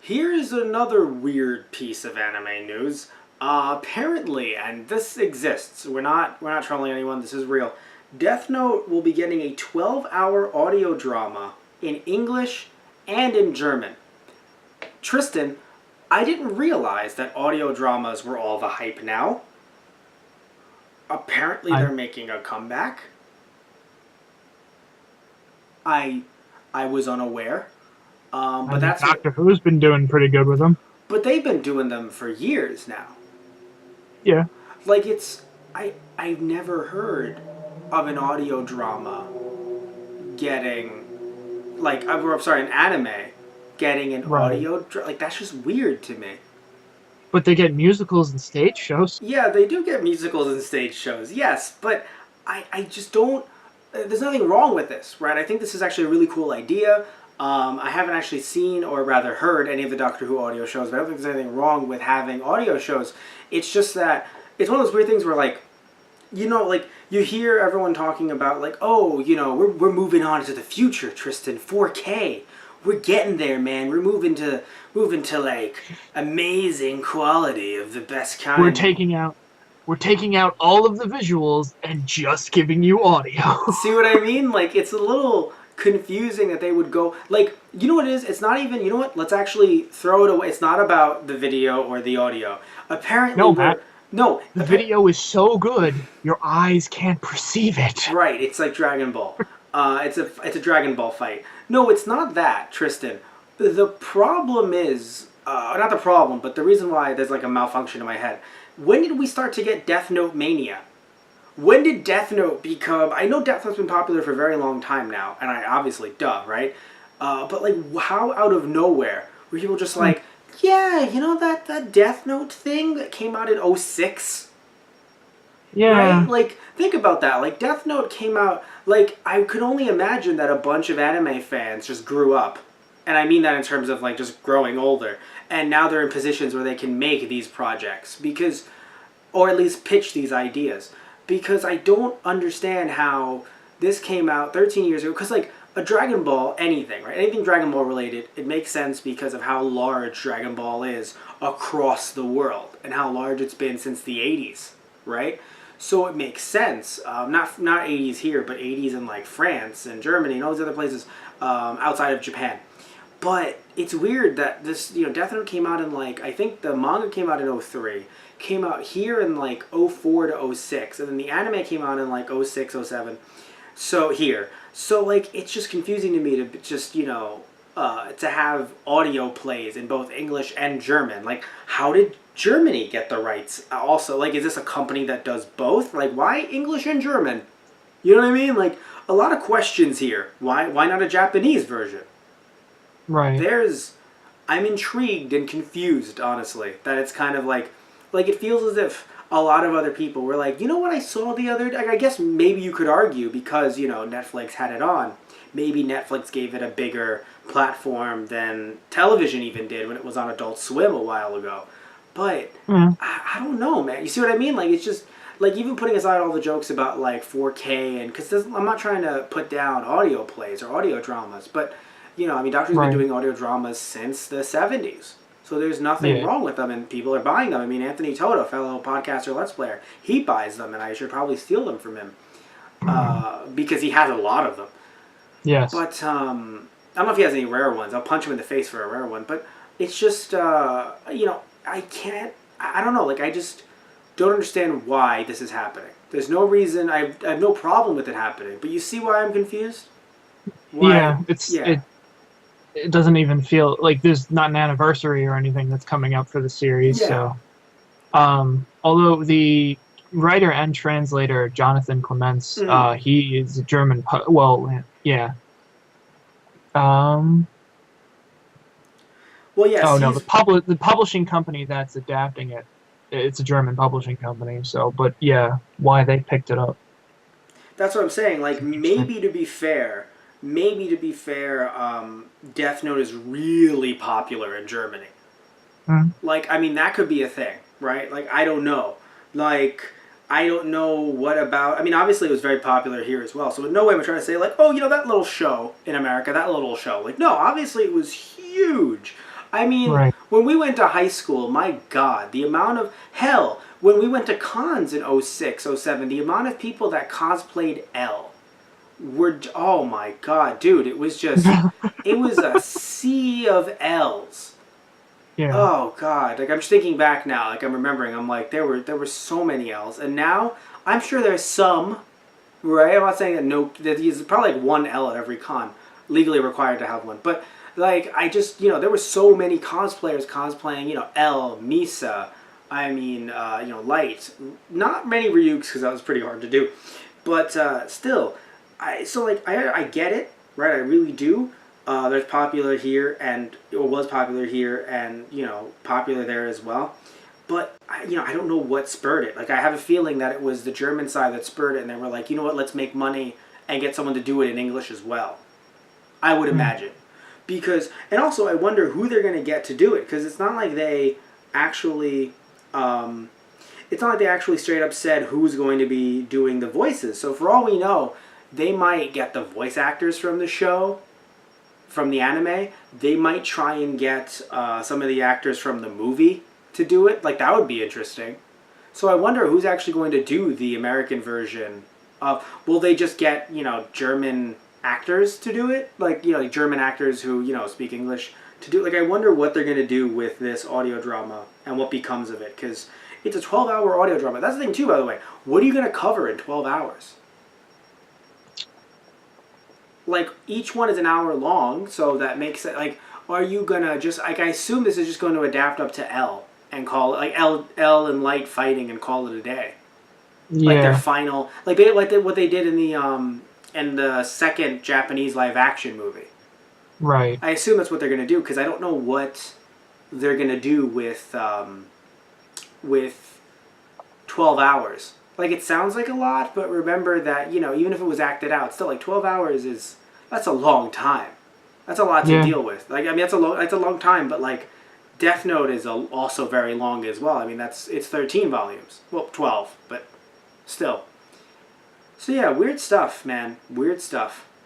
Here's another weird piece of anime news. Apparently, and this exists. We're not trolling anyone. This is real. Death Note will be getting a 12-hour audio drama in English and in German. Tristan, I didn't realize that audio dramas were all the hype now. Apparently, I they're making a comeback. I I was unaware. I But mean, that's what. Doctor Who's been doing pretty good with them. But they've been doing them for years now. Yeah, Like I've never heard of an audio drama getting I'm sorry, an anime getting an right. like that's just weird to me. But they get musicals and stage shows. Yeah, they do get musicals and stage shows, yes, but I just don't. There's nothing wrong with this, right? I think this is actually a really cool idea. I haven't actually seen or rather heard any of the Doctor Who audio shows, but I don't think there's anything wrong with having audio shows. It's just that it's one of those weird things where like you hear everyone talking about like, oh, we're moving on to the future, Tristan, 4K. We're getting there, man. We're moving to like amazing quality of the best We're kind. taking out we're taking out all of the visuals and just giving you audio. See what I mean? Like it's a little confusing that they would go like, you know what it is? It's not even, you know what? Let's actually throw it away. It's not about the video or the audio. Apparently No, we're Matt. no, The video is so good, your eyes can't perceive it. right, it's like Dragon Ball. It's a Dragon Ball fight. No, it's not that, Tristan. The problem is not the problem, but the reason why there's like a malfunction in my head. When did we start to get Death Note mania? When did Death Note become? I know Death Note's been popular for a very long time now, and I obviously right. But like, how out of nowhere were people just Hmm. like, yeah, that Death Note thing that came out in '06. Right? Yeah, Like, think about that. Like, Death Note came out, like, I could only imagine that a bunch of anime fans just grew up. And I mean that in terms of, like, just growing older. And now they're in positions where they can make these projects. Because, or at least pitch these ideas. Because I don't understand how this came out 13 years ago. Because, like, a Dragon Ball, anything, right? Anything Dragon Ball related, it makes sense because of how large Dragon Ball is across the world. And how large it's been since the 80s, right? So it makes sense. Not 80s here, but 80s in like France and Germany and all these other places outside of Japan. But it's weird that this, Death Note came out in like, I think the manga came out in '03, came out here in like '04 to '06, and then the anime came out in like '06, '07. So here. So like it's just confusing to me to just, to have audio plays in both English and German. Like how did Germany get the rights? Also, like is this a company that does both? Like why English and German? You know what I mean? Like a lot of questions here. Why not a Japanese version? right. There's I'm intrigued and confused, honestly, that it's kind of like it feels as if a lot of other people were like, you know what I saw the other day? I guess maybe you could argue because, Netflix had it on. Maybe Netflix gave it a bigger platform than television even did when it was on Adult Swim a while ago. But Hmm. I don't know, man. You see what I mean? Like it's just like even putting aside all the jokes about like 4K and because I'm not trying to put down audio plays or audio dramas, but I mean, Doctor's been Right. doing audio dramas since the '70s, so there's nothing Yeah. wrong with them, and people are buying them. I mean, Anthony Toto, fellow podcaster, let's player, he buys them, and I should probably steal them from him because he has a lot of them. Yes. But I don't know if he has any rare ones. I'll punch him in the face for a rare one. But it's just I can't. I don't know. Like I just don't understand why this is happening. There's no reason. I have no problem with it happening. But you see why I'm confused? Why? Yeah, it's Yeah. it it doesn't even feel like there's not an anniversary or anything that's coming up for the series, Yeah. so although the writer and translator Jonathan Clements, Mm. he is a German. Well, yeah. Um. Well, yes, Oh no, the he's. publishing company that's adapting it, it's a German publishing company. So, but yeah, why they picked it up? That's what I'm saying. It's Like interesting. maybe to be fair, Death Note is really popular in Germany. Hmm. Like, I mean, that could be a thing, right? Like, I don't know. Like, I don't know what about. I mean, obviously, it was very popular here as well. So, in no way am I trying to say, like, oh, that little show in America, that little show. Like, no, obviously, it was huge. I mean, Right. when we went to high school, my God, the amount of hell when we went to cons in '06, '07, the amount of people that cosplayed L were, oh my God, dude, it was a sea of L's. Yeah. Oh God, like I'm just thinking back now, like I'm remembering, I'm like there were so many L's, and now I'm sure there's some, right? I'm not saying that no, there's probably like one L at every con, legally required to have one, but like I just there were so many cosplayers cosplaying L, Misa, I mean Light, not many Ryuks because that was pretty hard to do, but still, I get it, right? I really do. There's popular here and it was popular here and popular there as well. But I don't know what spurred it. Like I have a feeling that it was the German side that spurred it, and they were like, you know what, let's make money and get someone to do it in English as well. I would Mm. imagine, because and also I wonder who they're gonna get to do it because it's not like they actually. It's not like they actually straight up said who's going to be doing the voices. So for all we know, they might get the voice actors from the show, from the anime. They might try and get some of the actors from the movie to do it. Like that would be interesting. So I wonder who's actually going to do the American version of. Will they just get German actors to do it? Like like German actors who speak English to do. Like I wonder what they're going to do with this audio drama and what becomes of it because it's a 12-hour audio drama. That's the thing too, by the way. What are you going to cover in 12 hours? Like each one is an hour long, so that makes it like. Are you gonna just like? I assume this is just going to adapt up to L and call it like L and Light fighting and call it a day. Like their Yeah. final, what they did in the second Japanese live action movie. Right. I assume that's what they're gonna do because I don't know what they're gonna do with 12 hours. Like it sounds like a lot, but remember that even if it was acted out, still like 12 hours is that's a long time. That's a lot to Yeah. deal with. Like I mean that's a long time, but like Death Note is also very long as well. I mean it's 13 volumes. Well, 12, but still. So yeah, weird stuff, man. Weird stuff.